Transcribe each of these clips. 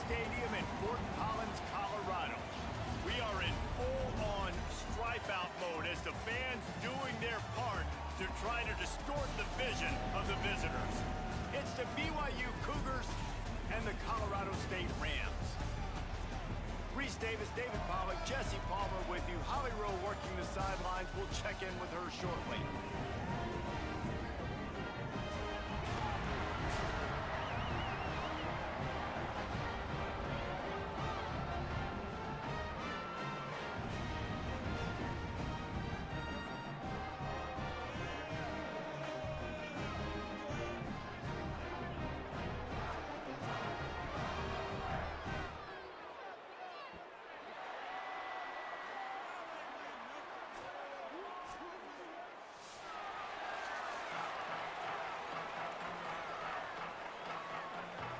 Stadium in Fort Collins, Colorado. We are in full-on stripe-out mode as the fans doing their part to try to distort the vision of the visitors. It's the BYU Cougars and the Colorado State Rams. Reese Davis, David Pollack, Jesse Palmer with you. Holly Rowe working the sidelines. We'll check in with her shortly.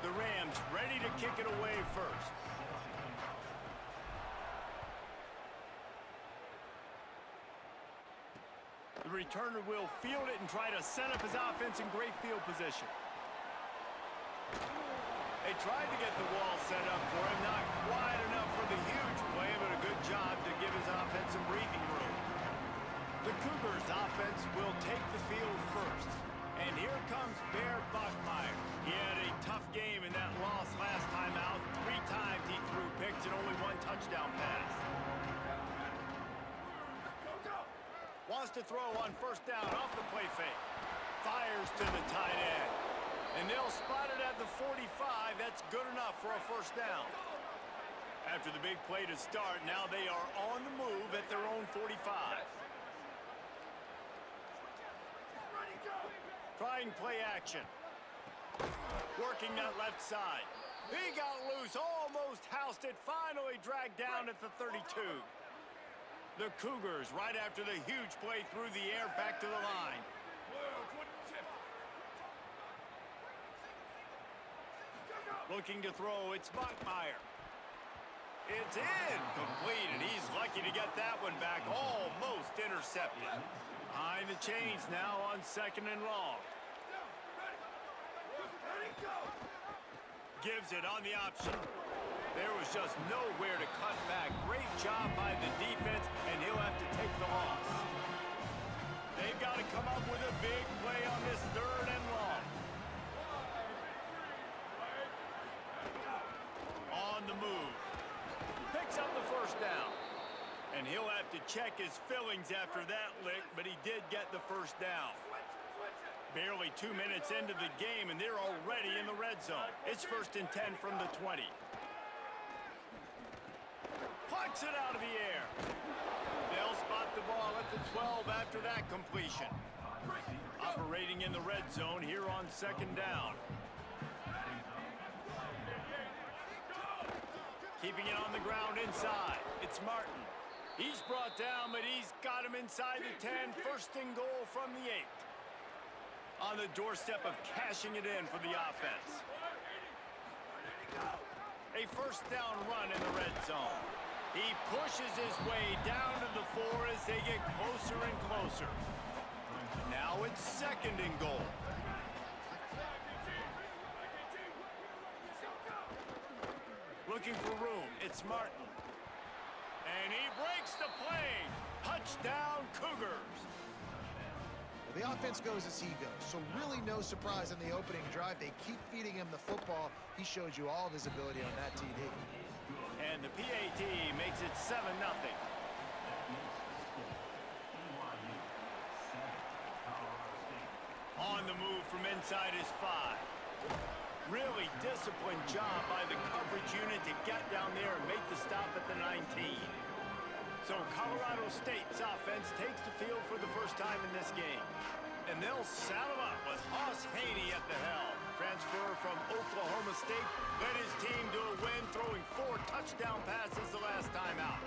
The Rams ready to kick it away first. The returner will field it and try to set up his offense in great field position. They tried to get the wall set up for him, not quite enough for the huge play, but a good job to give his offense some breathing room. The Cougars offense will take the field first. And here comes Bear Buckmeyer. He had a tough game in that loss last time out. 3 times he threw picks and only 1 touchdown pass. Wants to throw on first down off the play fake. Fires to the tight end. And they'll spot it at the 45. That's good enough for a first down. After the big play to start, now they are on the move at their own 45. Trying play action. Working that left side. He got loose, almost housed it, finally dragged down at the 32. The Cougars, right after the huge play through the air, back to the line. Looking to throw, it's Buckmeyer. It's incomplete, and he's lucky to get that one back, almost intercepted. Behind the chains now on 2nd and long. Gives it on the option. There was just nowhere to cut back. Great job by the defense, and he'll have to take the loss. They've got to come up with a big play on this 3rd and long. On the move. Picks up the first down. And he'll have to check his fillings after that lick, but he did get the first down. Barely 2 minutes into the game, and they're already in the red zone. It's 1st and 10 from the 20. Plucks it out of the air. They'll spot the ball at the 12 after that completion. Operating in the red zone here on 2nd down. Keeping it on the ground inside. It's Martin. He's brought down, but he's got him inside the 10. 1st and goal from the 8. On the doorstep of cashing it in for the offense. A first down run in the red zone. He pushes his way down to the 4 as they get closer and closer. Now it's 2nd and goal. Looking for room. It's Martin. And he breaks the play. Touchdown, Cougars. The offense goes as he goes, so really no surprise in the opening drive. They keep feeding him the football. He showed you all of his ability on that TD. And the PAT makes it 7-0. On the move from inside his 5. Really disciplined job by the coverage unit to get down there and make the stop at the 19. So Colorado State's offense takes the field for the first time in this game. And they'll saddle up with Hoss Haney at the helm. Transfer from Oklahoma State led his team to a win, throwing 4 touchdown passes the last time out.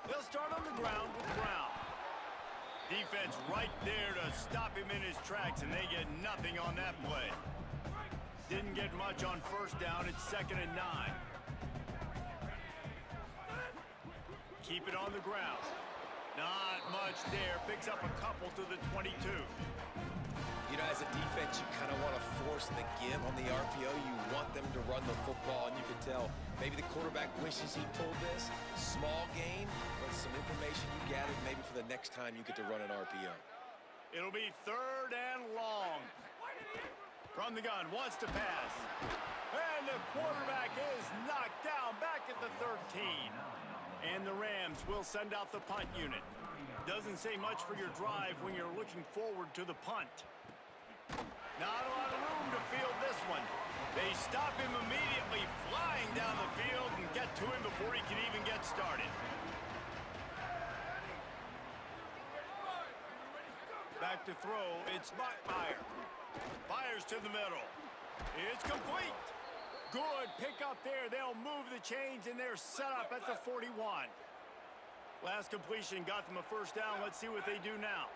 They'll start on the ground with Brown. Defense right there to stop him in his tracks, and they get nothing on that play. Didn't get much on first down. It's 2nd and 9. keep it on the ground. Not much there. Picks up a couple to the 22. You know, as a defense, you kind of want to force the give on the RPO. You want them to run the football, and you can tell maybe the quarterback wishes he pulled this. Small gain, but some information you gathered maybe for the next time you get to run an RPO. It'll be 3rd and long. From the gun, wants to pass. And the quarterback is knocked down back at the 13. And the Rams will send out the punt unit. Doesn't say much for your drive when you're looking forward to the punt. Not a lot of room to field this one. They stop him immediately, flying down the field and get to him before he can even get started. Back to throw, it's Bachmeyer. Fires to the middle. It's complete. Good pick up there. They'll move the chains, and they're set up at the 41. Last completion got them a first down. Let's see what they do now.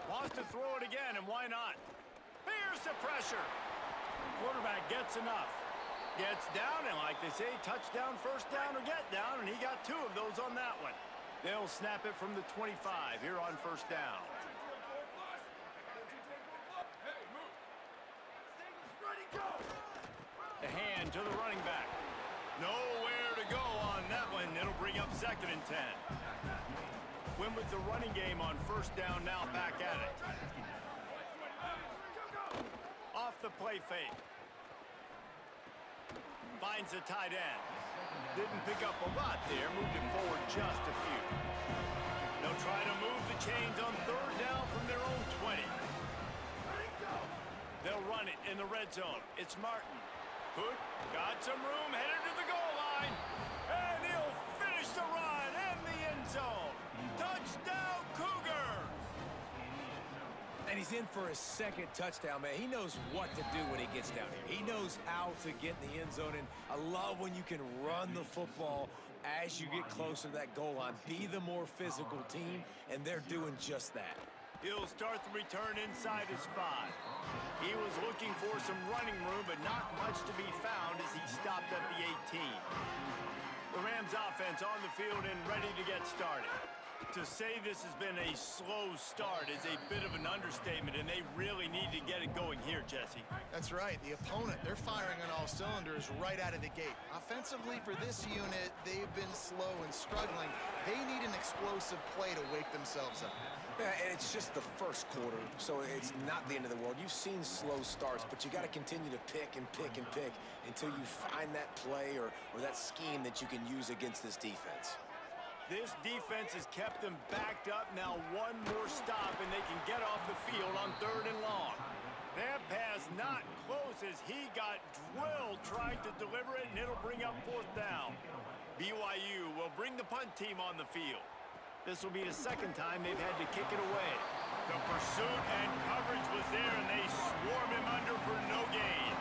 Wants to throw it again, and why not? Here's the pressure. Quarterback gets enough. Gets down, and like they say, touchdown, first down, or get down, and he got 2 of those on that one. They'll snap it from the 25 here on first down. The hand to the running back. Nowhere to go on that one. It'll bring up 2nd and 10. Win with the running game on first down, now back at it. Off the play fake. Finds the tight end. Didn't pick up a lot there. Moved it forward just a few. They'll try to move the chains on 3rd down from their own 20. They'll run it in the red zone. It's Martin. Hood got some room, headed to the goal line. And he'll finish the run in the end zone. Touchdown, Cougars! And he's in for his 2nd touchdown, man. He knows what to do when he gets down here. He knows how to get in the end zone, and I love when you can run the football as you get closer to that goal line. Be the more physical team, and they're doing just that. He'll start the return inside his 5. He was looking for some running room, but not much to be found as he stopped at the 18. The Rams offense on the field and ready to get started. To say this has been a slow start is a bit of an understatement, and they really need to get it going here, Jesse. That's right. The opponent, they're firing on all cylinders right out of the gate. Offensively, for this unit, they've been slow and struggling. They need an explosive play to wake themselves up. Yeah, and it's just the first quarter, so it's not the end of the world. You've seen slow starts, but you got to continue to pick and pick and pick until you find that play or that scheme that you can use against this defense. This defense has kept them backed up. Now one more stop, and they can get off the field on 3rd and long. That pass not close as he got drilled trying to deliver it, and it'll bring up 4th down. BYU will bring the punt team on the field. This will be the 2nd time they've had to kick it away. The pursuit and coverage was there, and they swarm him under for no gain.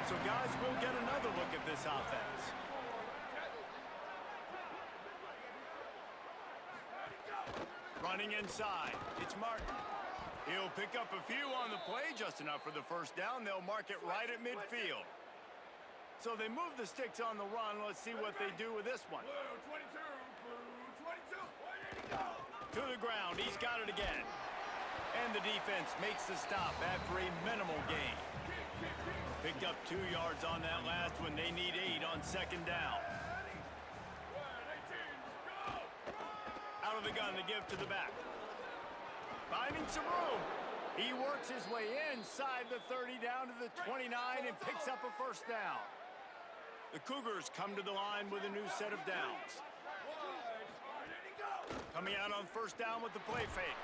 So, guys, we'll get another look at this offense. Running inside, it's Martin. He'll pick up a few on the play, just enough for the first down. They'll mark it right at midfield. So they move the sticks on the run. Let's see what they do with this one. To the ground, he's got it again. And the defense makes the stop after a minimal gain. Picked up 2 yards on that last one. They need 8 on 2nd down. Out of the gun to give to the back. Finding some room. He works his way inside the 30 down to the 29 and picks up a first down. The Cougars come to the line with a new set of downs. Coming out on first down with the play fake.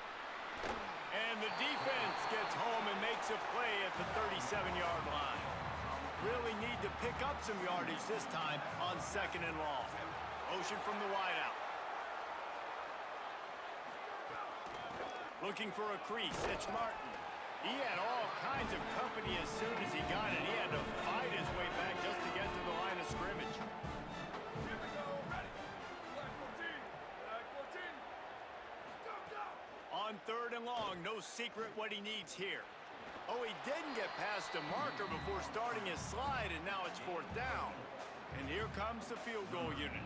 And the defense gets home and makes a play at the 37-yard line. Really need to pick up some yardage this time on 2nd and long. Motion from the wideout. Looking for a crease, it's Martin. He had all kinds of company as soon as he got it. He had to fight his way back just to get to the line of scrimmage. On 3rd and long, no secret what he needs here. Oh, he didn't get past a marker before starting his slide, and now it's 4th down. And here comes the field goal unit.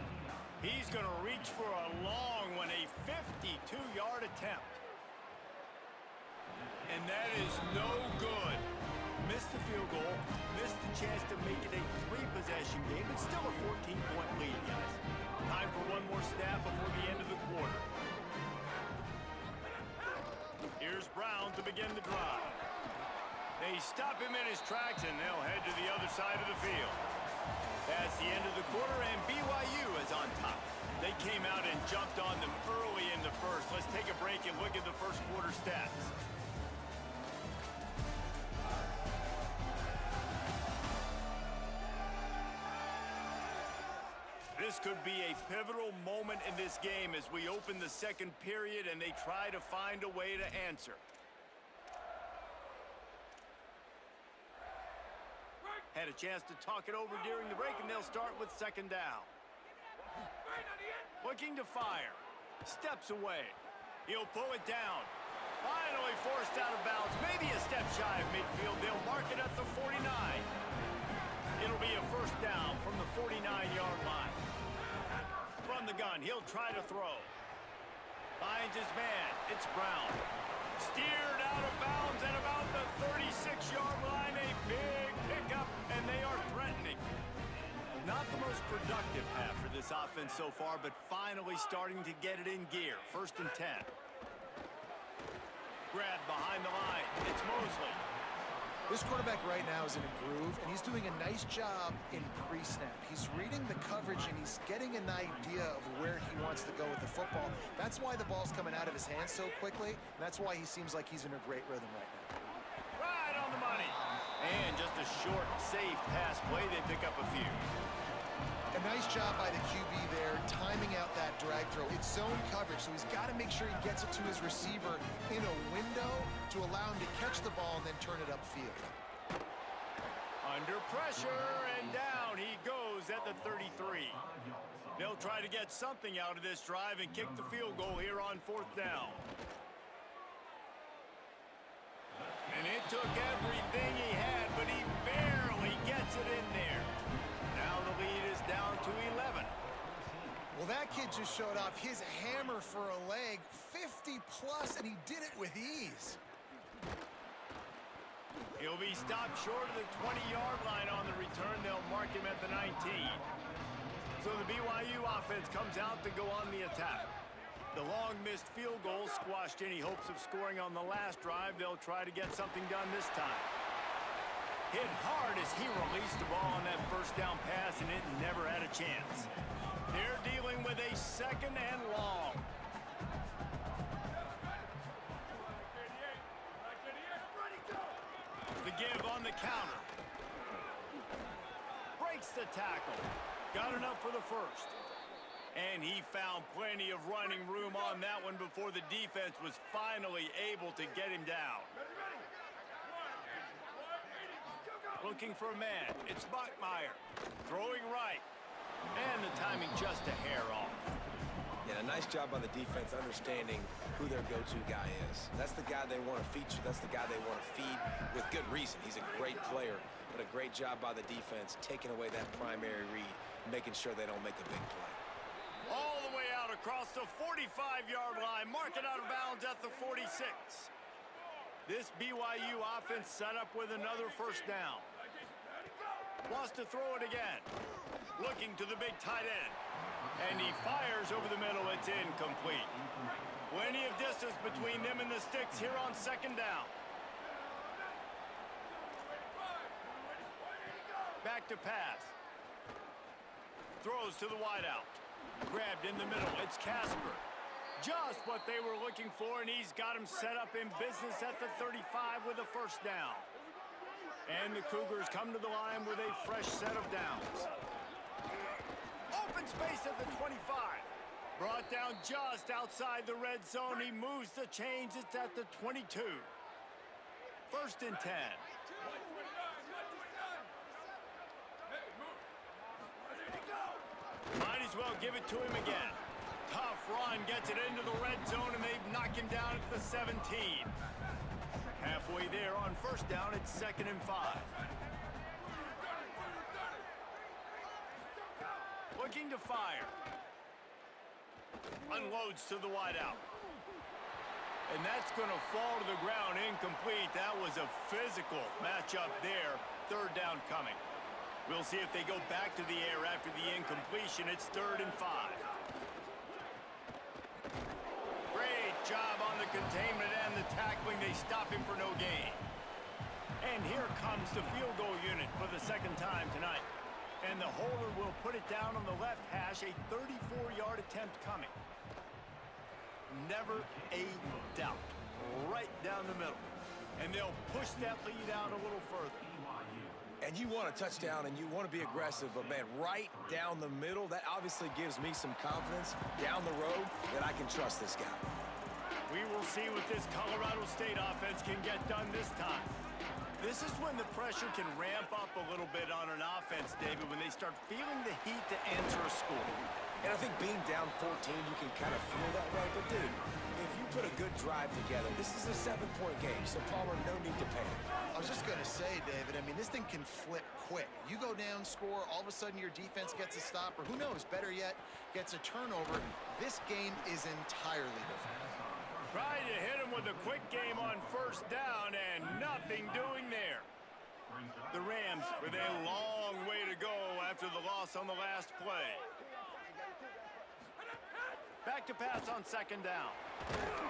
He's going to reach for a long one, a 52-yard attempt. And that is no good. Missed the field goal, missed the chance to make it a 3-possession game. It's still a 14-point lead, guys. Time for one more snap before the end of the quarter. Here's Brown to begin the drive. They stop him in his tracks, and they'll head to the other side of the field. That's the end of the quarter, and BYU is on top. They came out and jumped on them early in the first. Let's take a break and look at the first quarter stats. This could be a pivotal moment in this game as we open the second period and they try to find a way to answer. Had a chance to talk it over during the break, and they'll start with second down. Looking to fire. Steps away. He'll pull it down. Finally forced out of bounds. Maybe a step shy of midfield. They'll mark it at the 49. It'll be a first down from the 49-yard line. From the gun, he'll try to throw. Finds his man. It's Brown. Steered out of bounds at about the 36-yard line. A big pickup, and they are threatening. Not the most productive half for this offense so far, but finally starting to get it in gear. First and 10. Grab behind the line. It's Mosley. This quarterback right now is in a groove, and he's doing a nice job in pre-snap. He's reading the coverage, and he's getting an idea of where he wants to go with the football. That's why the ball's coming out of his hands so quickly, and that's why he seems like he's in a great rhythm right now. Right on the money. And just a short, safe pass play. They pick up a few. A nice job by the QB there, timing out that drag throw. It's zone coverage, so he's got to make sure he gets it to his receiver in a window to allow him to catch the ball and then turn it upfield. Under pressure, and down he goes at the 33. They'll try to get something out of this drive and kick the field goal here on fourth down. And it took everything he had, but he barely gets it in there. Now the lead is down to 11. Well, that kid just showed off his hammer for a leg, 50-plus, and he did it with ease. He'll be stopped short of the 20-yard line on the return. They'll mark him at the 19. So the BYU offense comes out to go on the attack. The long missed field goal squashed any hopes of scoring on the last drive. They'll try to get something done this time. Hit hard as he released the ball on that first down pass, and it never had a chance. They're dealing with a second and long. The give on the counter. Breaks the tackle. Got enough for the first. And he found plenty of running room on that one before the defense was finally able to get him down. Looking for a man. It's Bachmeier. Throwing right. And the timing just a hair off. Yeah, a nice job by the defense understanding who their go-to guy is. That's the guy they want to feature. That's the guy they want to feed with good reason. He's a great player, but a great job by the defense taking away that primary read, making sure they don't make a big play. All the way out across the 45-yard line. Mark it out of bounds at the 46. This BYU offense set up with another first down. Wants to throw it again. Looking to the big tight end. And he fires over the middle. It's incomplete. Plenty of distance between them and the sticks here on second down. Back to pass. Throws to the wideout. Grabbed in the middle. It's Casper. Just what they were looking for, and he's got him set up in business at the 35 with a first down. And the Cougars come to the line with a fresh set of downs. Open space at the 25. Brought down just outside the red zone. He moves the chains. It's at the 22. First and 10. Might as well give it to him again. Tough run, gets it into the red zone, and they knock him down at the 17. Halfway there on first down, it's 2nd and 5. Looking to fire. Unloads to the wideout. And that's going to fall to the ground incomplete. That was a physical matchup there. Third down coming. We'll see if they go back to the air after the incompletion. It's 3rd and 5. Great job on the containment and the tackling. They stop him for no gain. And here comes the field goal unit for the 2nd time tonight. And the holder will put it down on the left hash. A 34-yard attempt coming. Never a doubt. Right down the middle. And they'll push that lead out a little further. And you want a touchdown and you want to be aggressive, but man, right down the middle, that obviously gives me some confidence down the road that I can trust this guy. We will see what this Colorado State offense can get done this time. This is when the pressure can ramp up a little bit on an offense, David, when they start feeling the heat to answer a score. And I think being down 14, you can kind of feel that way. But, dude, if you put a good drive together, this is a 7-point game, so Palmer, no need to panic. I was just going to say, David, I mean, this thing can flip quick. You go down, score, all of a sudden your defense gets a stop, or who knows, better yet, gets a turnover. This game is entirely different. Trying to hit him with a quick game on 1st down, and nothing doing there. The Rams with a long way to go after the loss on the last play. Back to pass on 2nd down.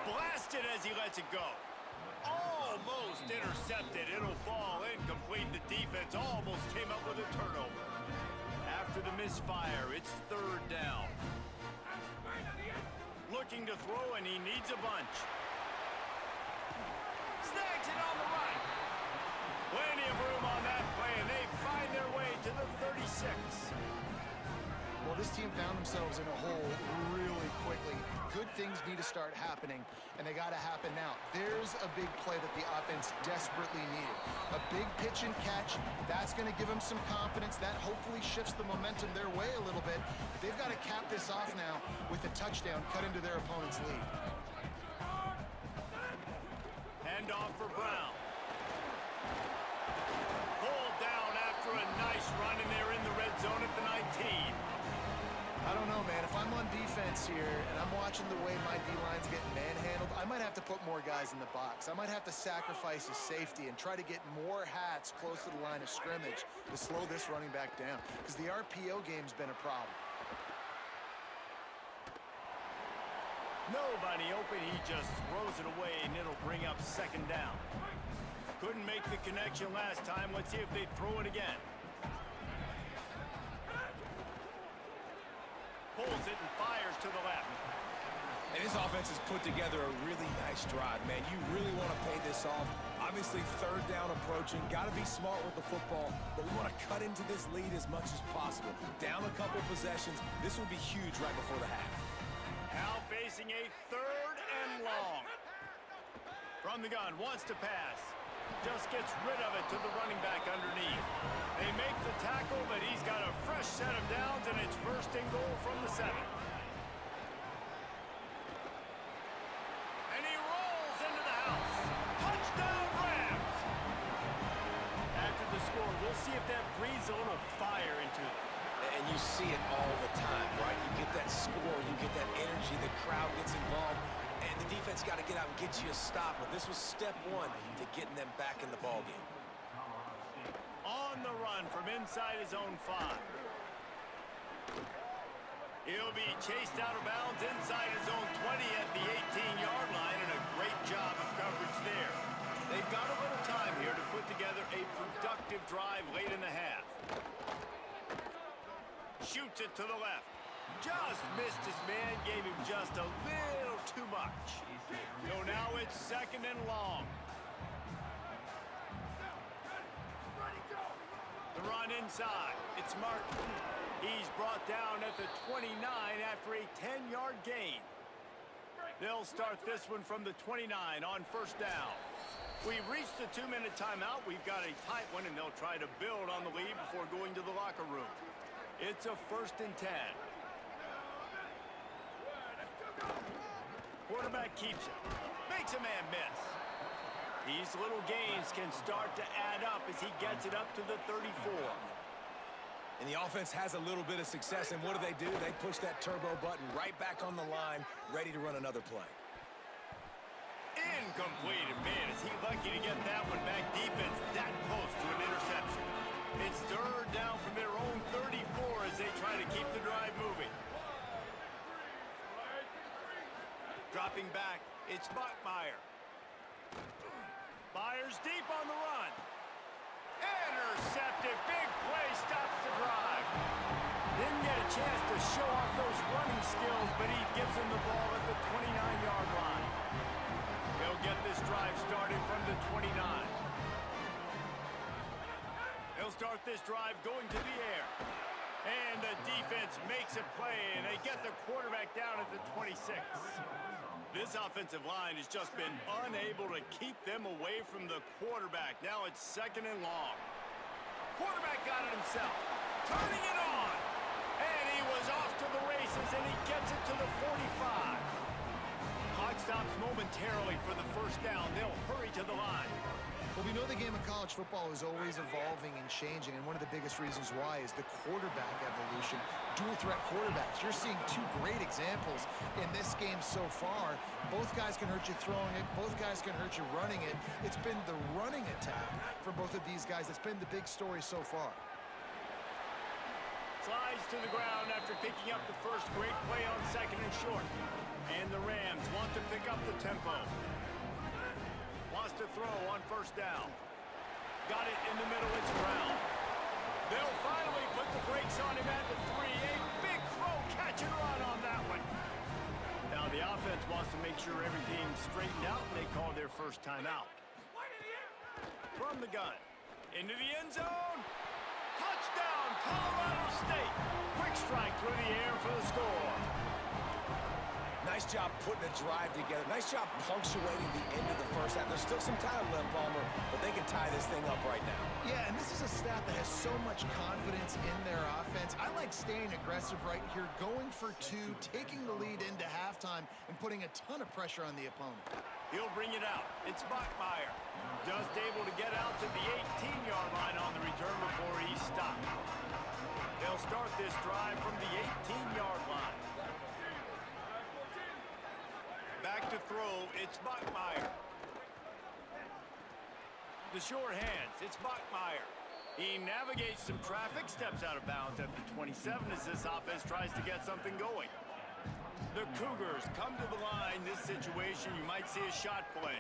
Blasted as he lets it go. Almost intercepted. It'll fall incomplete. The defense almost came up with a turnover. After the misfire, it's 3rd down. Looking to throw, and he needs a bunch. Snags it on the right. Plenty of room on that play, and they find their way to the 36. Well, this team found themselves in a hole really quickly. Good things need to start happening, and they got to happen now. There's a big play that the offense desperately needed. A big pitch and catch. That's going to give them some confidence. That hopefully shifts the momentum their way a little bit. But they've got to cap this off now with a touchdown cut into their opponent's lead. Hand off for Brown. Pulled down after a nice run, and they're in the red zone at the 19. I don't know, man. If I'm on defense here and I'm watching the way my D-line's getting manhandled, I might have to put more guys in the box. I might have to sacrifice a safety and try to get more hats close to the line of scrimmage to slow this running back down, because the RPO game's been a problem. Nobody open. He just throws it away, and it'll bring up 2nd down. Couldn't make the connection last time. Let's see if they throw it again. Pulls it and fires to the left. And this offense has put together a really nice drive, man. You really want to pay this off. Obviously, 3rd down approaching. Got to be smart with the football, but we want to cut into this lead as much as possible. Down a couple possessions. This will be huge right before the half. Now facing a 3rd and long. From the gun, wants to pass. Just gets rid of it to the running back underneath. They make the tackle, but he's got a fresh set of downs, and it's 1st and goal from the 7. And he rolls into the house. Touchdown, Rams! After the score, we'll see if that breathes a little fire into it. And you see it all the time, right? You get that score, you get that energy, the crowd gets involved, and the defense got to get out and get you a stop. But this was step 1 to getting them back in the ballgame. On the run from inside his own 5. He'll be chased out of bounds inside his own 20 at the 18-yard line, and a great job of coverage there. They've got a little time here to put together a productive drive late in the half. Shoots it to the left. Just missed his man, gave him just a little too much. So now it's 2nd and long. The run inside. It's Martin. He's brought down at the 29 after a 10-yard gain. They'll start this one from the 29 on 1st down. We've reached the 2-minute timeout. We've got a tight one, and they'll try to build on the lead before going to the locker room. It's a 1st and 10. Quarterback keeps it. Makes a man miss. These little gains can start to add up as he gets it up to the 34. And the offense has a little bit of success, and what do? They push that turbo button right back on the line, ready to run another play. Incomplete. And man, is he lucky to get that one back. Defense that close to an interception. It's third down from their own 34 as they try to keep the drive moving. Dropping back, it's Buckmeyer. Fires deep on the run. Intercepted. Big play stops the drive. Didn't get a chance to show off those running skills, but he gives him the ball at the 29-yard line. They'll get this drive started from the 29. They'll start this drive going to the air. And the defense makes a play, and they get the quarterback down at the 26. This offensive line has just been unable to keep them away from the quarterback. Now it's second and long. Quarterback got it himself. Turning it on. And he was off to the races, and he gets it to the 45. Clock stops momentarily for the first down. They'll hurry to the line. Well, we know the game of college football is always evolving and changing, and one of the biggest reasons why is the quarterback evolution. Dual-threat quarterbacks. You're seeing two great examples in this game so far. Both guys can hurt you throwing it. Both guys can hurt you running it. It's been the running attack for both of these guys that's been the big story so far. Slides to the ground after picking up the first. Great play on second and short. And the Rams want to pick up the tempo. Wants to throw on first down. Got it in the middle. It's Brown. They'll finally put the brakes on him at the 3. A big throw, catch and run on that one. Now the offense wants to make sure everything's straightened out, and they call their first timeout. From the gun. Into the end zone. Touchdown, Colorado State. Quick strike through the air for the score. Nice job putting a drive together. Nice job punctuating the end of the first half. There's still some time left, Palmer, but they can tie this thing up right now. Yeah, and this is a staff that has so much confidence in their offense. I like staying aggressive right here, going for two, taking the lead into halftime, and putting a ton of pressure on the opponent. He'll bring it out. It's Buckmeyer. Just able to get out to the 18-yard line on the return before he stopped. They'll start this drive from the 18-yard line. Back to throw, it's Buckmeyer. The short hands, it's Buckmeyer. He navigates some traffic, steps out of bounds at the 27 as this offense tries to get something going. The Cougars come to the line. This situation, you might see a shot play.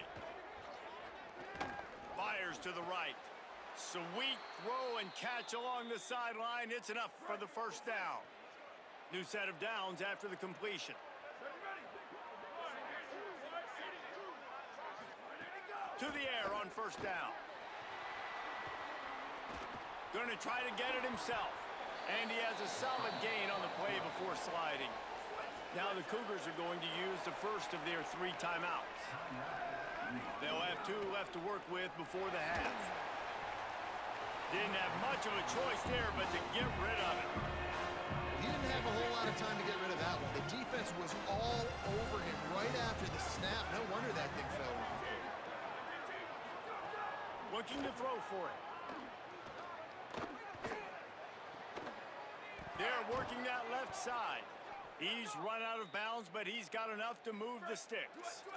Fires to the right. Sweet throw and catch along the sideline. It's enough for the first down. New set of downs after the completion. To the air on first down. Going to try to get it himself. And he has a solid gain on the play before sliding. Now the Cougars are going to use the first of their 3 timeouts. They'll have 2 left to work with before the half. Didn't have much of a choice there, but to get rid of it. He didn't have a whole lot of time to get rid of that one. The defense was all over him right after the snap. No wonder that thing fell. Looking to throw for it. They're working that left side. He's run out of bounds, but he's got enough to move the sticks.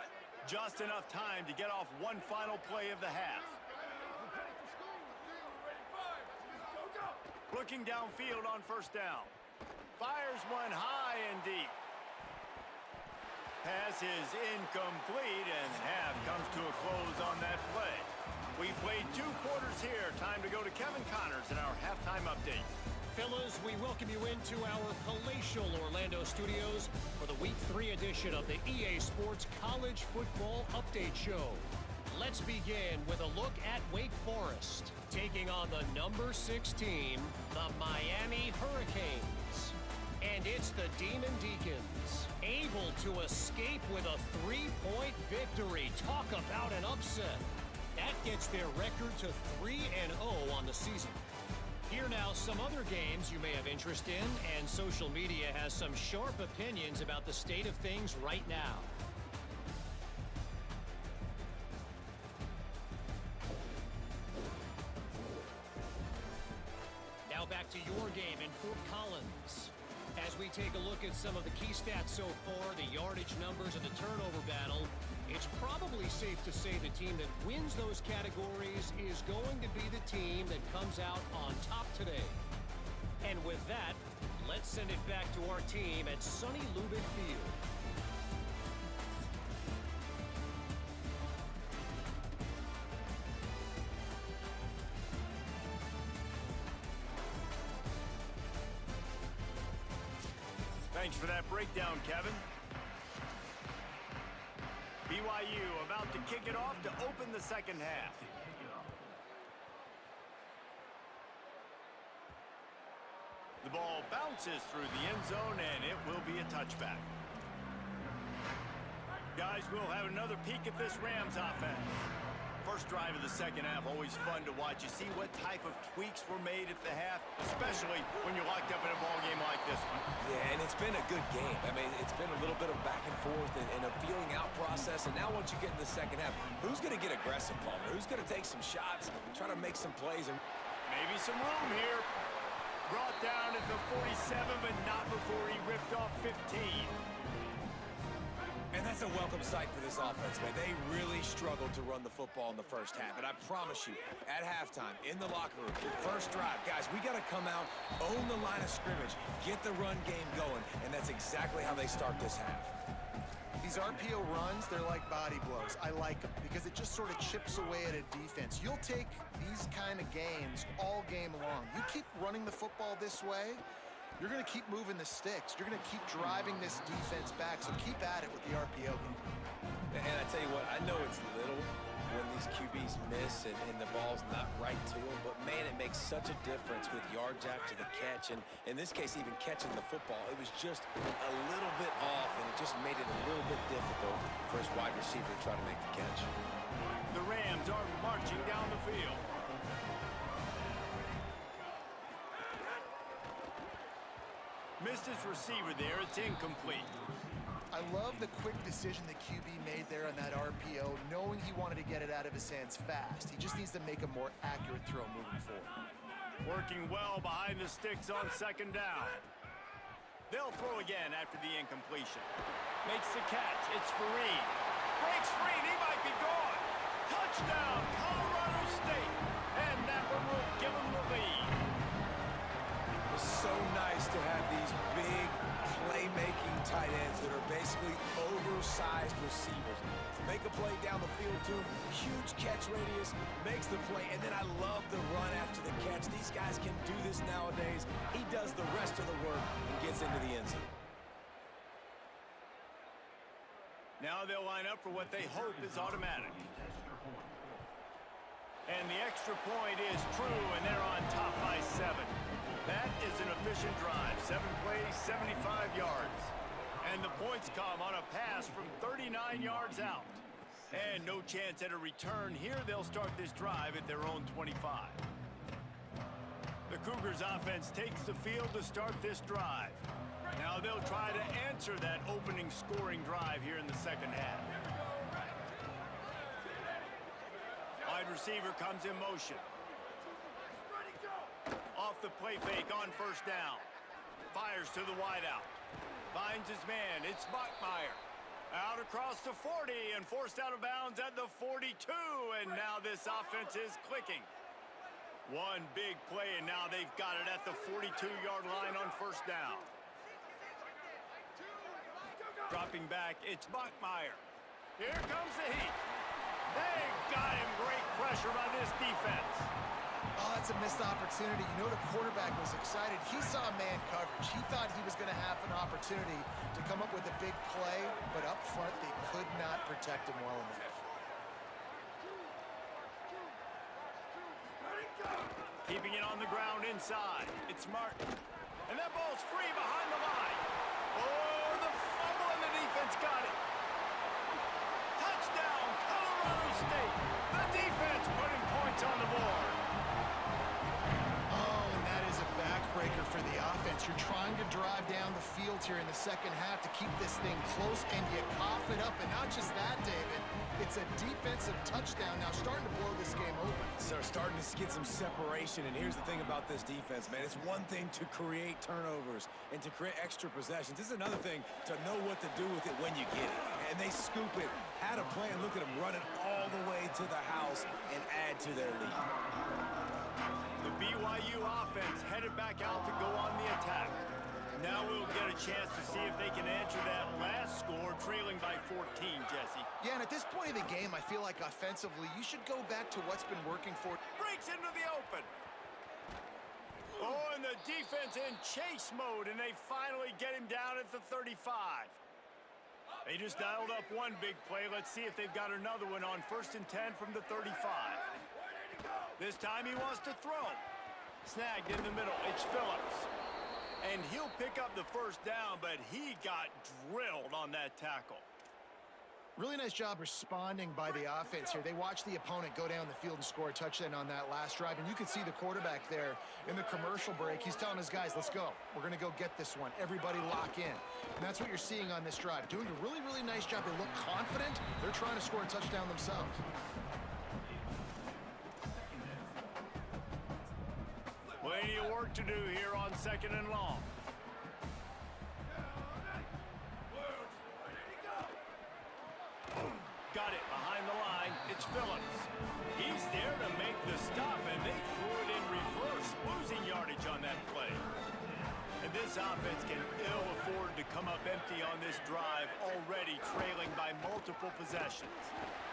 Just enough time to get off one final play of the half. Looking downfield on first down. Fires one high and deep. Pass is incomplete, and half comes to a close on that play. We played 2 quarters here. Time to go to Kevin Connors in our halftime update. Fellas, we welcome you into our palatial Orlando studios for the Week 3 edition of the EA Sports College Football Update Show. Let's begin with a look at Wake Forest, taking on the number 6 team, the Miami Hurricanes. And it's the Demon Deacons, able to escape with a 3-point victory. Talk about an upset. That gets their record to 3-0 on the season. Here now some other games you may have interest in, and social media has some sharp opinions about the state of things right now. Now back to your game in Fort Collins. As we take a look at some of the key stats so far, the yardage numbers and the turnover battle, it's probably safe to say the team that wins those categories is going to be the team that comes out on top today. And with that, let's send it back to our team at sunny Lubin Field. Thanks for that breakdown, Kevin. BYU about to kick it off to open the second half. The ball bounces through the end zone, and it will be a touchback. Guys, we'll have another peek at this Rams offense. First drive of the second half, always fun to watch. You see what type of tweaks were made at the half, especially when you're locked up in a ball game like this one. Yeah, and it's been a good game. I mean, it's been a little bit of back and forth and a feeling out process. And now once you get in the second half, who's going to get aggressive, Palmer? Who's going to take some shots, try to make some plays? And maybe some room here. Brought down at the 47, but not before he ripped off 15. And that's a welcome sight for this offense, man. They really struggled to run the football in the first half. And I promise you, at halftime, in the locker room, first drive, guys, we got to come out, own the line of scrimmage, get the run game going, and that's exactly how they start this half. These RPO runs, they're like body blows. I like them because it just sort of chips away at a defense. You'll take these kind of games all game long. You keep running the football this way, you're going to keep moving the sticks. You're going to keep driving this defense back, so keep at it with the RPO game. And I tell you what, I know it's little when these QBs miss and the ball's not right to them, but, man, it makes such a difference with yards after the catch. And in this case, even catching the football, it was just a little bit off, and it just made it a little bit difficult for his wide receiver to try to make the catch. The Rams are marching down the field. Missed his receiver there. It's incomplete. I love the quick decision the QB made there on that RPO, knowing he wanted to get it out of his hands fast. He just needs to make a more accurate throw moving forward. Working well behind the sticks on second down. They'll throw again after the incompletion. Makes the catch. It's Fareed. Breaks free, and he might be gone. Touchdown, Colorado State. And that one will give them the lead. It's so nice to have these big playmaking tight ends that are basically oversized receivers. To make a play down the field too, huge catch radius, makes the play, and then I love the run after the catch. These guys can do this nowadays. He does the rest of the work and gets into the end zone. Now they'll line up for what they hope is automatic. And the extra point is true, and they're on top by 7. That is an efficient drive. 7 plays, 75 yards. And the points come on a pass from 39 yards out. And no chance at a return here. They'll start this drive at their own 25. The Cougars offense takes the field to start this drive. Now they'll try to answer that opening scoring drive here in the second half. Wide receiver comes in motion. Off the play fake on first down. Fires to the wideout. Finds his man. It's Bachmeier. Out across the 40 and forced out of bounds at the 42. And now this offense is clicking. One big play, and now they've got it at the 42-yard line on first down. Dropping back, it's Bachmeier. Here comes the heat. They got him. Great pressure by this defense. Oh, that's a missed opportunity. You know the quarterback was excited. He saw man coverage. He thought he was going to have an opportunity to come up with a big play, but up front they could not protect him well enough. Keeping it on the ground inside. It's Martin. And that ball's free behind the line. Oh, the fumble, and the defense got it. Touchdown, Colorado State. The defense putting points on the board. Oh, and that is a backbreaker for the offense. You're trying to drive down the field here in the second half to keep this thing close, and you cough it up. And not just that, David. It's a defensive touchdown now, starting to blow this game open. So starting to get some separation, and here's the thing about this defense, man. It's one thing to create turnovers and to create extra possessions. This is another thing to know what to do with it when you get it. And they scoop it, had a plan, look at them run it all the way to the house and add to their lead. The BYU offense headed back out to go on the attack. Now we'll get a chance to see if they can answer that last score, trailing by 14, Jesse. Yeah, and at this point of the game, I feel like offensively, you should go back to what's been working for. Breaks into the open. Oh, and the defense in chase mode, and they finally get him down at the 35. They just dialed up one big play. Let's see if they've got another one on 1st and 10 from the 35. This time he wants to throw. Snagged in the middle. It's Phillips. And he'll pick up the first down, but he got drilled on that tackle. Really nice job responding by the offense here. They watched the opponent go down the field and score a touchdown on that last drive. And you can see the quarterback there in the commercial break. He's telling his guys, let's go. We're going to go get this one. Everybody lock in. And that's what you're seeing on this drive. Doing a really, really nice job. They look confident. They're trying to score a touchdown themselves. Plenty of work to do here on 2nd and long. Got it behind the line. It's Phillips. He's there to make the stop, and they threw it in reverse, losing yardage on that play. And this offense can ill afford to come up empty on this drive, already trailing by multiple possessions.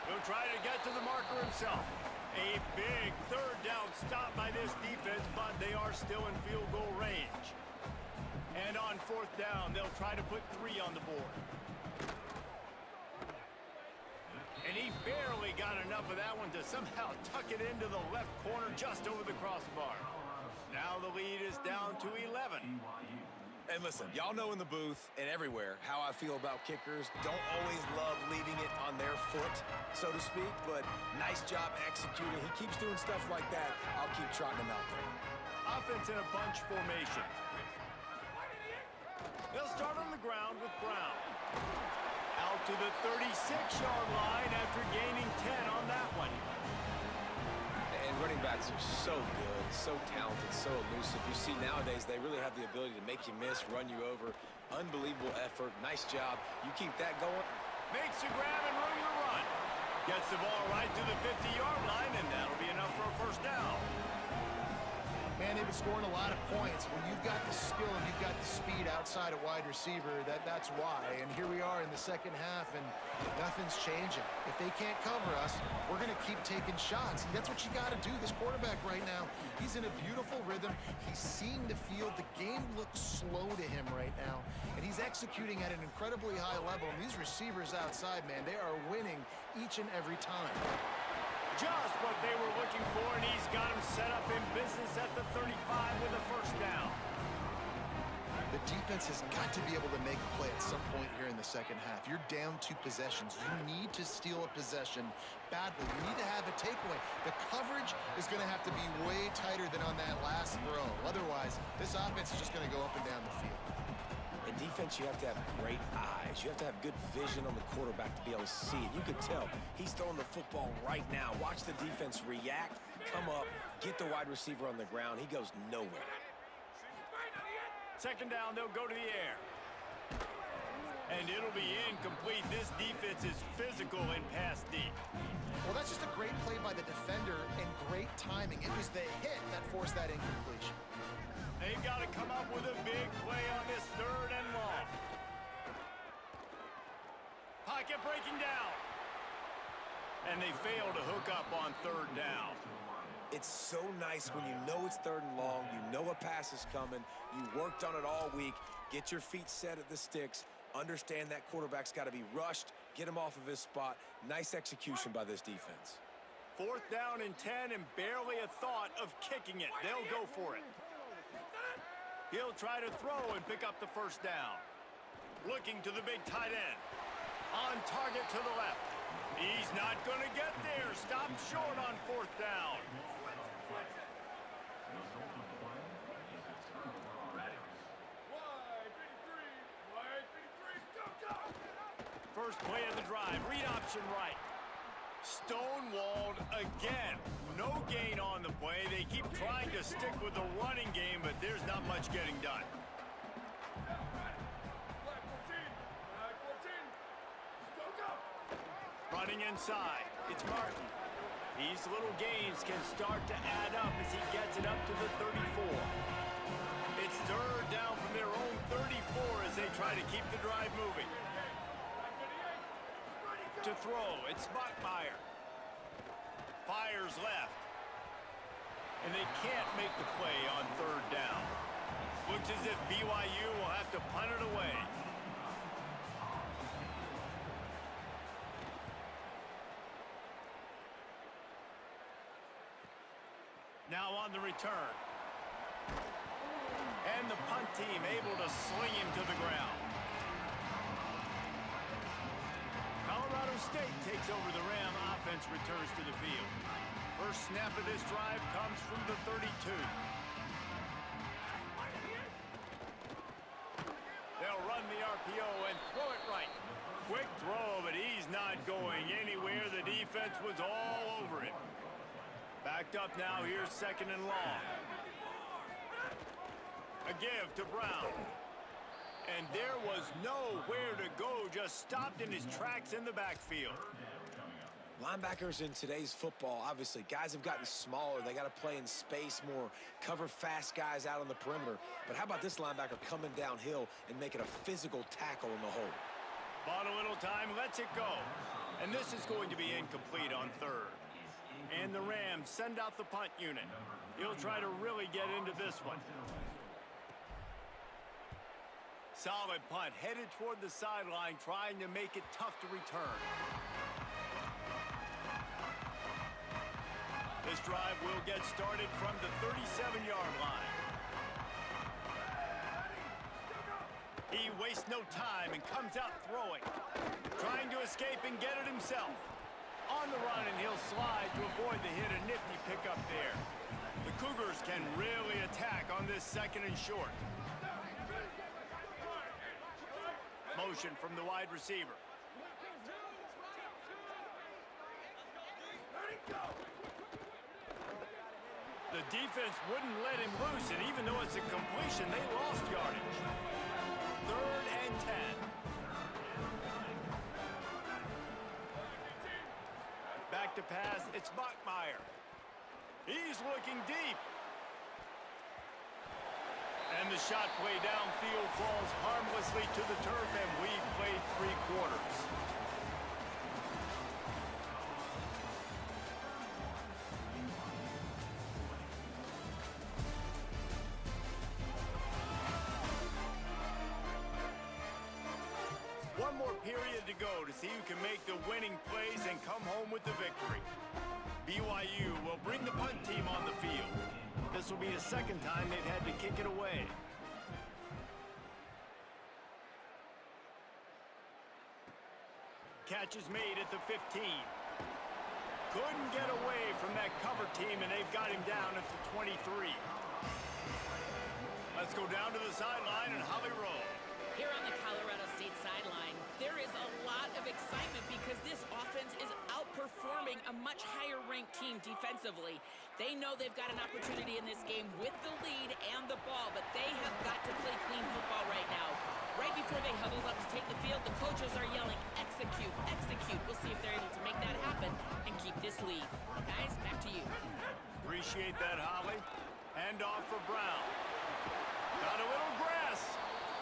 He'll try to get to the marker himself. A big 3rd down stop by this defense, but they are still in field goal range. And on 4th down, they'll try to put 3 on the board. And he barely got enough of that one to somehow tuck it into the left corner just over the crossbar. Now the lead is down to 11. And listen, y'all know in the booth and everywhere how I feel about kickers. Don't always love leaving it on their foot, so to speak, but nice job executing. He keeps doing stuff like that. I'll keep trotting him out there. Offense in a bunch formation. They'll start on the ground with Brown. Out to the 36-yard line after gaining 10 on that one. And running backs are so good, so talented, so elusive. You see nowadays they really have the ability to make you miss, run you over. Unbelievable effort. Nice job. You keep that going. Makes a grab and room to run. Gets the ball right to the 50-yard line, and that'll be enough for a first down. Man, they've been scoring a lot of points. When you've got the skill and you've got the speed outside of wide receiver, that's why. And here we are in the second half, and nothing's changing. If they can't cover us, we're going to keep taking shots. And that's what you got to do. This quarterback right now, he's in a beautiful rhythm. He's seeing the field. The game looks slow to him right now, and he's executing at an incredibly high level. And these receivers outside, man, they are winning each and every time. Just what they were looking for, and he's got him set up in business at the 35 with a first down. The defense has got to be able to make a play at some point here in the second half. You're down 2 possessions. You need to steal a possession badly. You need to have a takeaway. The coverage is going to have to be way tighter than on that last throw. Otherwise, this offense is just going to go up and down the field. In defense, you have to have great eyes. You have to have good vision on the quarterback to be able to see it. You can tell he's throwing the football right now. Watch the defense react, come up, get the wide receiver on the ground. He goes nowhere. 2nd down, they'll go to the air. And it'll be incomplete. This defense is physical and pass deep. Well, that's just a great play by the defender and great timing. It was the hit that forced that incompletion. They've got to come up with a big play on this 3rd and long. Pocket breaking down. And they fail to hook up on 3rd down. It's so nice when you know it's 3rd and long, you know a pass is coming, you worked on it all week, get your feet set at the sticks, understand that quarterback's got to be rushed, get him off of his spot. Nice execution by this defense. 4th down and 10, and barely a thought of kicking it. They'll go for it. He'll try to throw and pick up the first down. Looking to the big tight end. On target to the left. He's not going to get there. Stopped short on 4th down. First play of the drive. Read option right. Stonewalled again. No gain on the play. They keep trying to stick with the running game, but there's not much getting done. Running inside. It's Martin. These little gains can start to add up as he gets it up to the 34. It's third down from their own 34 as they try to keep the drive moving. To throw, it's Buckmeyer. Fires left. And they can't make the play on third down. Looks as if BYU will have to punt it away. Now on the return. And the punt team able to sling him to the ground. Colorado State takes over the Ram. Offense returns to the field. First snap of this drive comes from the 32. They'll run the RPO and throw it right. Quick throw, but he's not going anywhere. The defense was all over him. Backed up now. Here's second and long. A give to Brown. And there was nowhere to go. Just stopped in his tracks in the backfield. Linebackers in today's football, obviously, guys have gotten smaller. They got to play in space more, cover fast guys out on the perimeter. But how about this linebacker coming downhill and making a physical tackle in the hole? Bought a little time, lets it go. And this is going to be incomplete on third. And the Rams send out the punt unit. He'll try to really get into this one. Solid punt, headed toward the sideline, trying to make it tough to return. This drive will get started from the 37-yard line. He wastes no time and comes out throwing. Trying to escape and get it himself. On the run, and he'll slide to avoid the hit. A nifty pickup there. The Cougars can really attack on this second and short. Motion from the wide receiver. The defense wouldn't let him loose, and even though it's a completion, they lost yardage. Third and 10. Back to pass, it's Buckmeyer. He's looking deep. And the shot play downfield falls harmlessly to the turf, and we've played 3 quarters. One more period to go to see who can make the winning plays and come home with the victory. BYU will bring the punt team on the field. This will be the second time they've had to kick it away. Catch is made at the 15. Couldn't get away from that cover team, and they've got him down at the 23. Let's go down to the sideline and Holly roll. Here on the Colorado State sideline, there is a lot of excitement because this offense is outperforming a much higher-ranked team defensively. They know they've got an opportunity in this game with the lead and the ball, but they have got to play clean football right now. Right before they huddle up to take the field, the coaches are yelling, execute, execute. We'll see if they're able to make that happen and keep this lead. Guys, back to you. Appreciate that, Holly. Hand off for Brown. Got a little grass.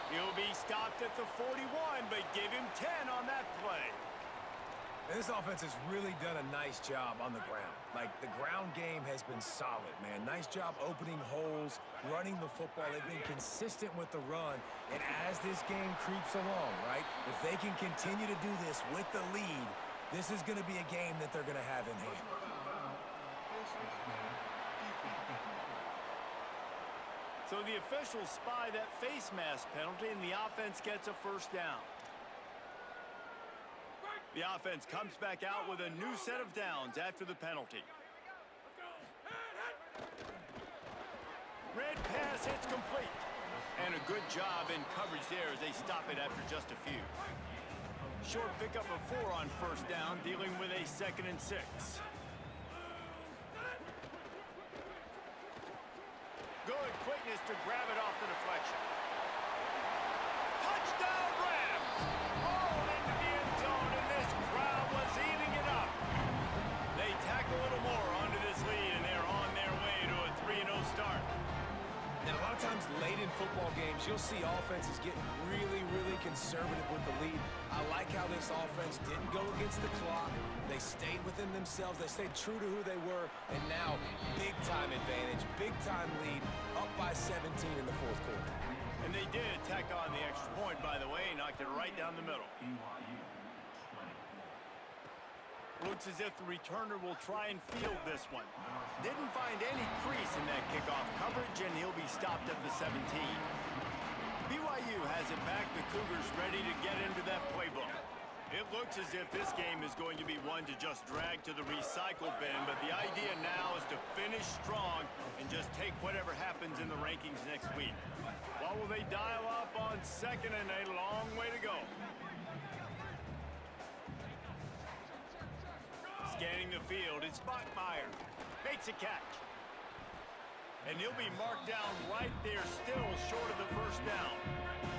He'll be stopped at the 41, but give him 10 on that play. And this offense has really done a nice job on the ground. Like, the ground game has been solid, man. Nice job opening holes, running the football. They've been consistent with the run. And as this game creeps along, right, if they can continue to do this with the lead, this is going to be a game that they're going to have in hand. So the officials spy that face mask penalty, and the offense gets a first down. The offense comes back out with a new set of downs after the penalty. Red pass hits complete. And a good job in coverage there as they stop it after just a few. Short pickup of 4 on first down, dealing with a 2nd and 6. Good quickness to grab it off the deflection. Touchdown Rams! All into the end zone, and this crowd was eating it up. They tack a little more onto this lead, and they're on their way to a 3-0 start. And a lot of times late in football games, you'll see offenses getting really, really conservative with the lead. I like how this offense didn't go against the clock. They stayed within themselves. They stayed true to who they were. And now, big-time advantage, big-time lead, up by 17 in the fourth quarter. And they did tack on the extra point, by the way, knocked it right down the middle. Looks as if the returner will try and field this one. Didn't find any crease in that kickoff coverage, and he'll be stopped at the 17. BYU has it back. The Cougars ready to get into that playbook. It looks as if this game is going to be one to just drag to the recycle bin, but the idea now is to finish strong and just take whatever happens in the rankings next week. What will they dial up on 2nd and a long way to go? Scanning the field, it's Bachmeier. Makes a catch. And he'll be marked down right there, still short of the first down.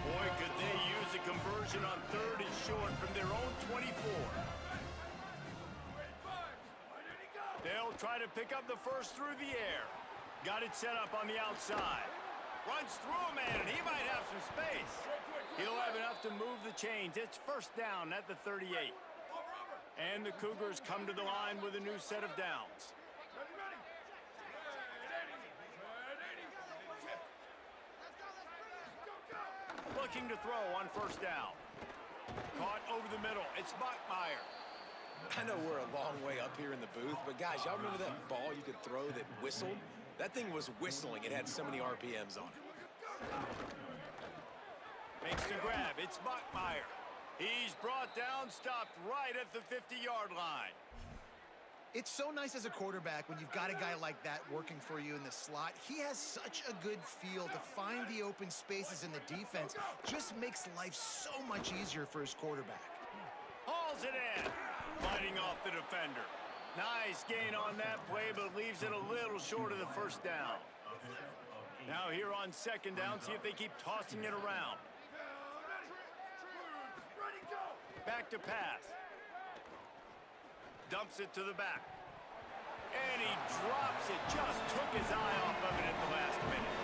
Boy, could they use a conversion on 3rd and short from their own 24. They'll try to pick up the first through the air. Got it set up on the outside. Runs through a man, and he might have some space. He'll have enough to move the chains. It's first down at the 38. And the Cougars come to the line with a new set of downs. Looking to throw on first down. Caught over the middle. It's Bachmeier. I know we're a long way up here in the booth, but guys, y'all remember that ball you could throw that whistled? That thing was whistling. It had so many RPMs on it. Makes the grab. It's Bachmeier. He's brought down, stopped right at the 50-yard line. It's so nice as a quarterback when you've got a guy like that working for you in the slot. He has such a good feel to find the open spaces in the defense. Just makes life so much easier for his quarterback. Hauls it in. Fighting off the defender. Nice gain on that play, but leaves it a little short of the first down. Now here on 2nd down, see if they keep tossing it around. Back to pass. Dumps it to the back. And he drops it. Just took his eye off of it at the last minute.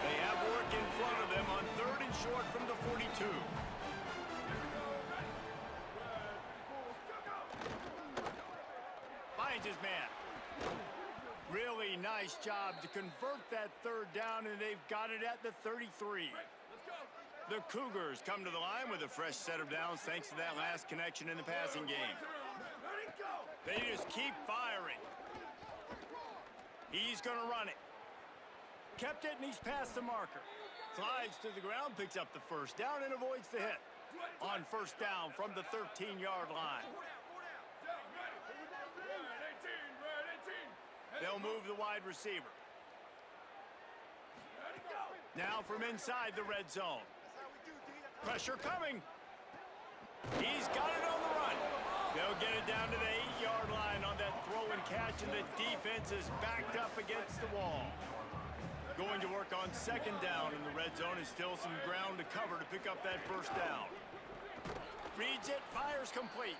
They have work in front of them on 3rd and short from the 42. Finds his man. Really nice job to convert that 3rd down, and they've got it at the 33. The Cougars come to the line with a fresh set of downs thanks to that last connection in the passing game. They just keep firing. He's going to run it. Kept it, and he's past the marker. Slides to the ground, picks up the first down, and avoids the hit. On first down from the 13-yard line. They'll move the wide receiver. Now from inside the red zone. Pressure coming. He's got it on the run. They'll get it down to the 8-yard line on that throw and catch, and the defense is backed up against the wall. Going to work on 2nd down in the red zone, and still some ground to cover to pick up that first down. Reads it, fires complete.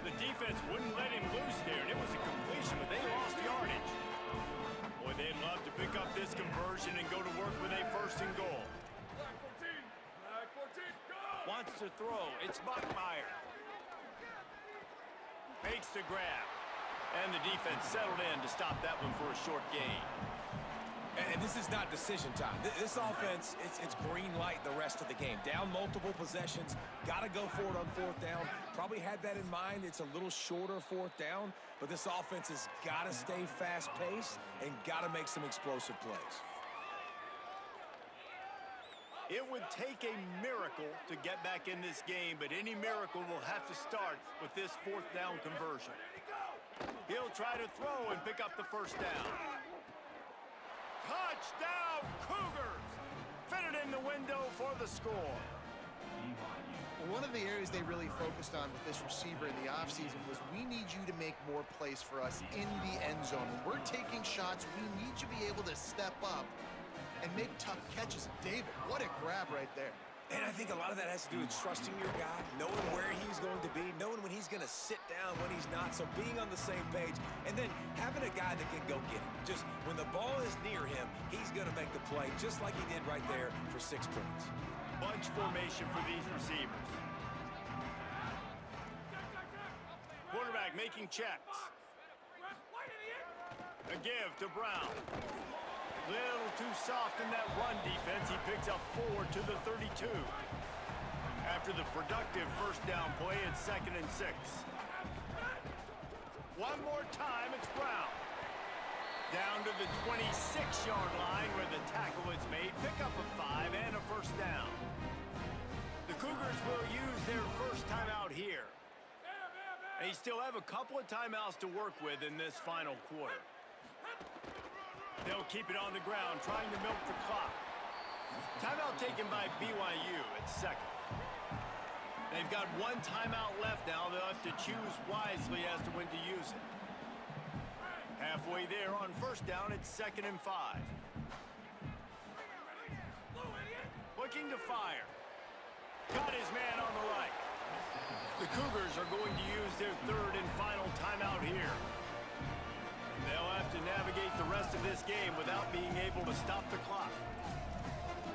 The defense wouldn't let him loose there, and it was a completion, but they lost yardage. Boy, they'd love to pick up this conversion and go to work with a 1st and goal. Wants to throw. It's Bachmeier. Makes the grab. And the defense settled in to stop that one for a short gain. And this is not decision time. This offense, it's green light the rest of the game. Down multiple possessions. Got to go for it on 4th down. Probably had that in mind. It's a little shorter 4th down. But this offense has got to stay fast-paced and got to make some explosive plays. It would take a miracle to get back in this game, but any miracle will have to start with this 4th down conversion. He'll try to throw and pick up the first down. Touchdown, Cougars! Fitted in the window for the score. One of the areas they really focused on with this receiver in the offseason was we need you to make more plays for us in the end zone. When we're taking shots, we need you to be able to step up and make tough catches. David, what a grab right there. And I think a lot of that has to do with trusting your guy, knowing where he's going to be, knowing when he's going to sit down, when he's not, so being on the same page, and then having a guy that can go get it. Just when the ball is near him, he's going to make the play, just like he did right there for 6 points. Bunch formation for these receivers. Quarterback making checks. A give to Brown. Little too soft in that run defense. He picks up 4 to the 32. After the productive first down play, it's 2nd and 6. One more time, it's Brown. Down to the 26-yard line where the tackle is made. Pick up a 5 and a first down. The Cougars will use their first timeout here. They still have a couple of timeouts to work with in this final quarter. They'll keep it on the ground, trying to milk the clock. Timeout taken by BYU at 2nd. They've got one timeout left now. They'll have to choose wisely as to when to use it. Halfway there on first down, it's 2nd and 5. Looking to fire. Got his man on the right. The Cougars are going to use their 3rd and final timeout here. They'll have to navigate the rest of this game without being able to stop the clock.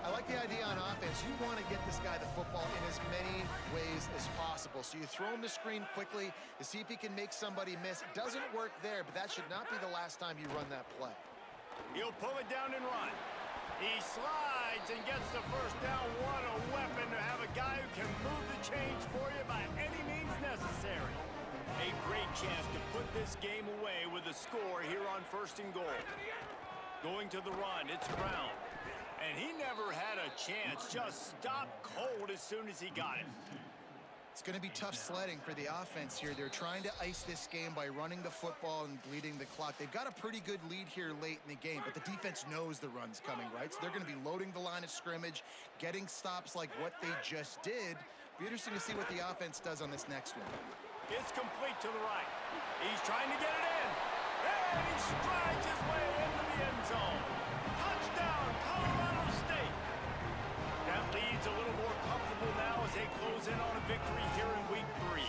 I like the idea on offense. You want to get this guy the football in as many ways as possible. So you throw him the screen quickly to see if he can make somebody miss. It doesn't work there, but that should not be the last time you run that play. He'll pull it down and run. He slides and gets the first down. What a weapon to have a guy who can move the chains for you by any means necessary. A great chance to put this game away with a score here on 1st and goal. Going to the run, it's Brown. And he never had a chance, just stopped cold as soon as he got it. It's going to be tough sledding for the offense here. They're trying to ice this game by running the football and bleeding the clock. They've got a pretty good lead here late in the game, but the defense knows the run's coming, right? So they're going to be loading the line of scrimmage, getting stops like what they just did. Be interesting to see what the offense does on this next one. It's complete to the right. He's trying to get it in. And he strides his way into the end zone. Touchdown, Colorado State. That lead's a little more comfortable now as they close in on a victory here in week 3.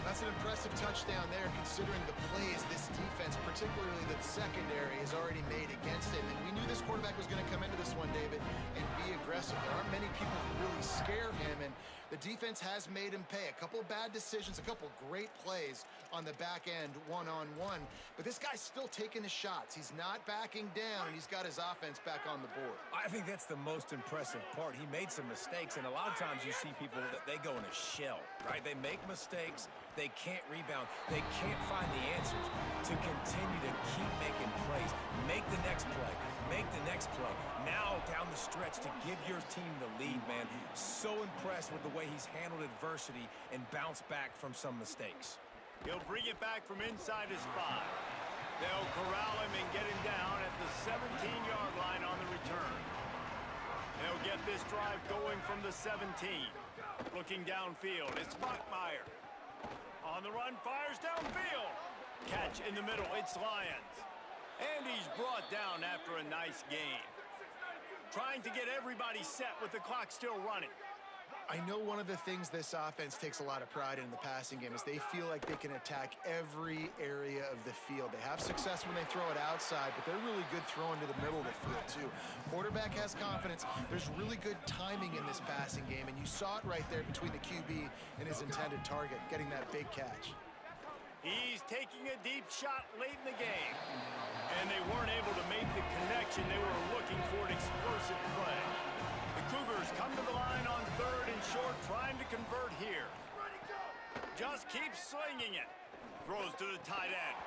That's an impressive touchdown there, considering the plays this defense, particularly the secondary, has already made against him. And we knew this quarterback was going to come into this one, David, and be aggressive. There aren't many people who really scare him, and the defense has made him pay. A couple of bad decisions, a couple of great plays on the back end, one-on-one. But this guy's still taking his shots. He's not backing down, and he's got his offense back on the board. I think that's the most impressive part. He made some mistakes, and a lot of times you see people that they go in a shell, right? They make mistakes. They can't rebound. They can't find the answers to continue to keep making plays. Make the next play. Make the next play. Now down the stretch to give your team the lead, man. So impressed with the way he's handled adversity and bounced back from some mistakes. He'll bring it back from inside his 5. They'll corral him and get him down at the 17-yard line on the return. They'll get this drive going from the 17. Looking downfield, it's Bachmeier. On the run, fires downfield. Catch in the middle, it's Lyons. And he's brought down after a nice gain. Trying to get everybody set with the clock still running. I know one of the things this offense takes a lot of pride in the passing game is they feel like they can attack every area of the field. They have success when they throw it outside, but they're really good throwing to the middle of the field, too. Quarterback has confidence. There's really good timing in this passing game, and you saw it right there between the QB and his intended target, getting that big catch. He's taking a deep shot late in the game, and they weren't able to make the connection. They were looking for an explosive play. The Cougars come to the line on 3rd and short, trying to convert here. Just keeps slinging it. Throws to the tight end.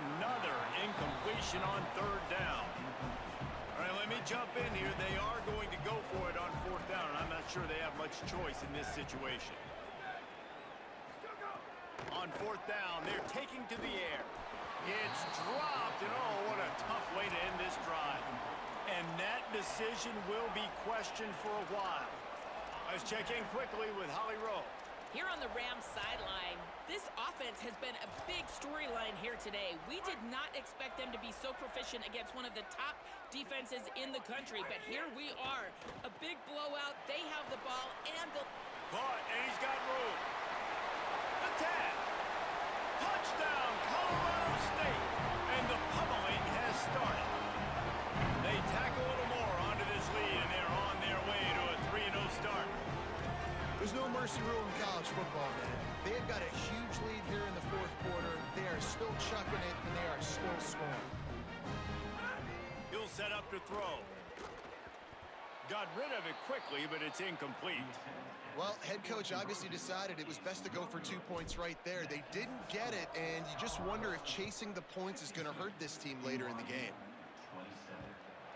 Another incompletion on 3rd down. All right, let me jump in here. They are going to go for it on 4th down, and I'm not sure they have much choice in this situation. On 4th down, they're taking to the air. It's dropped, and oh, what a tough way to end this drive. And that decision will be questioned for a while. Let's check in quickly with Holly Rowe. Here on the Rams sideline, this offense has been a big storyline here today. We did not expect them to be so proficient against one of the top defenses in the country, but here we are. A big blowout. They have the ball and the... Caught, and he's got room. Attack! Touchdown, Colorado State! And the pummeling has started. They tack a little more onto this lead, and they're on their way to a 3-0 start. There's no mercy rule in college football, man. They have got a huge lead here in the fourth quarter. They are still chucking it, and they are still scoring. He'll set up to throw. Got rid of it quickly, but it's incomplete. Well, head coach obviously decided it was best to go for 2 points right there. They didn't get it, and you just wonder if chasing the points is going to hurt this team later in the game.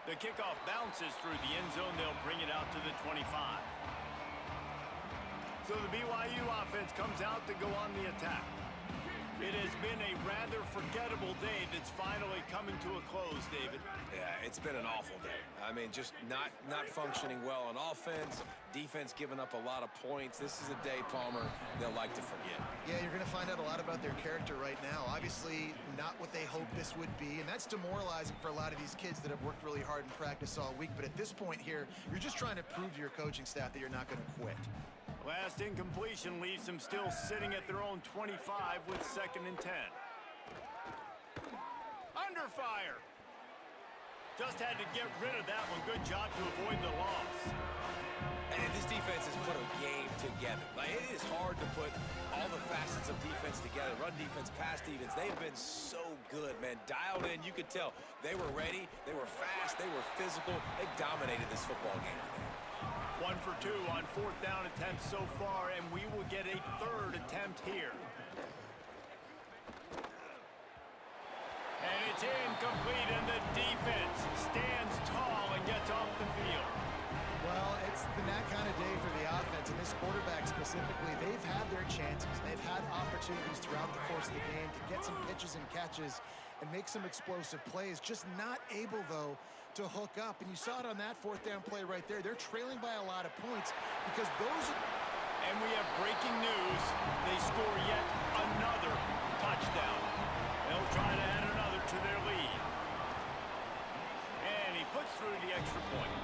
The kickoff bounces through the end zone. They'll bring it out to the 25. So the BYU offense comes out to go on the attack. It has been a rather forgettable day that's finally coming to a close, David. Yeah, it's been an awful day. I mean, just not functioning well on offense, defense giving up a lot of points. This is a day, Palmer, they'll like to forget. Yeah, you're going to find out a lot about their character right now. Obviously, not what they hoped this would be, and that's demoralizing for a lot of these kids that have worked really hard in practice all week. But at this point here, you're just trying to prove to your coaching staff that you're not going to quit. Last incompletion leaves them still sitting at their own 25 with 2nd and 10. Under fire. Just had to get rid of that one. Good job to avoid the loss. And this defense has put a game together. Like, it is hard to put all the facets of defense together. Run defense, pass defense. They have been so good, man. Dialed in. You could tell they were ready. They were fast. They were physical. They dominated this football game today. 1 for 2 on 4th down attempts so far, and we will get a 3rd attempt here. And it's incomplete, and the defense stands tall and gets off the field. Well, it's been that kind of day for the offense, and this quarterback specifically, they've had their chances. They've had opportunities throughout the course of the game to get some pitches and catches and make some explosive plays. Just not able, though, to hook up. And you saw it on that 4th down play right there. They're trailing by a lot of points because those... And we have breaking news. They score yet another touchdown. They'll try to add another to their lead. And he puts through the extra point.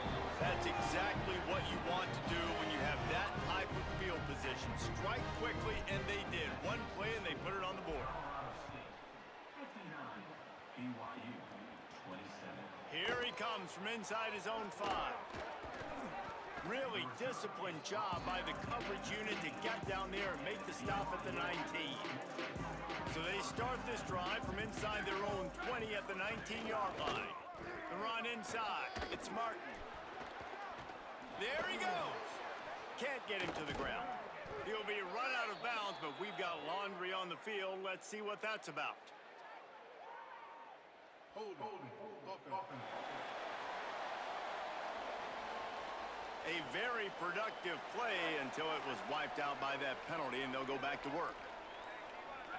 That's exactly what you want to do when you have that type of field position. Strike quickly, and they did. One play, and they put it on the board. Here he comes from inside his own 5. Really disciplined job by the coverage unit to get down there and make the stop at the 19. So they start this drive from inside their own 20 at the 19-yard line. The run inside. It's Martin. There he goes. Can't get him to the ground. He'll be run out of bounds, but we've got laundry on the field. Let's see what that's about. A very productive play until it was wiped out by that penalty, and they'll go back to work.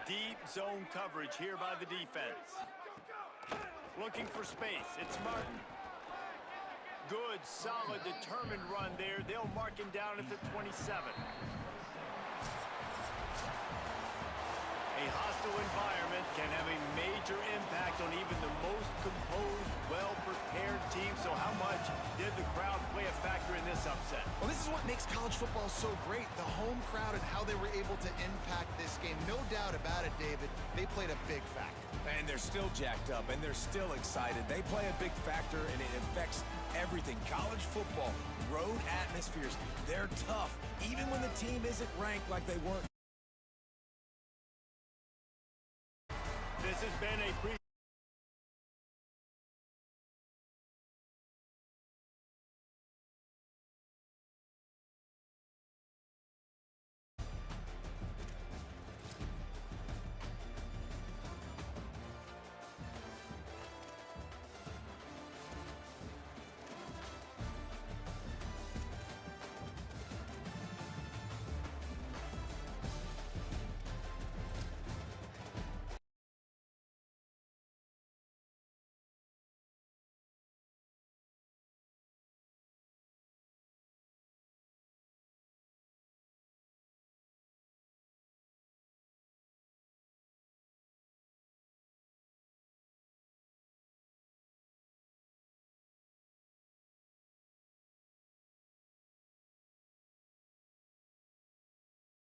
Deep zone coverage here by the defense. Looking for space. It's Martin. Good, solid, determined run there. They'll mark him down at the 27. A hostile environment can have a major impact on even the most composed, well-prepared team. So how much did the crowd play a factor in this upset? Well, this is what makes college football so great. The home crowd and how they were able to impact this game. No doubt about it, David. They played a big factor. And they're still jacked up, and they're still excited. They play a big factor, and it affects everything. College football, road atmospheres, they're tough, even when the team isn't ranked like they weren't. This has been a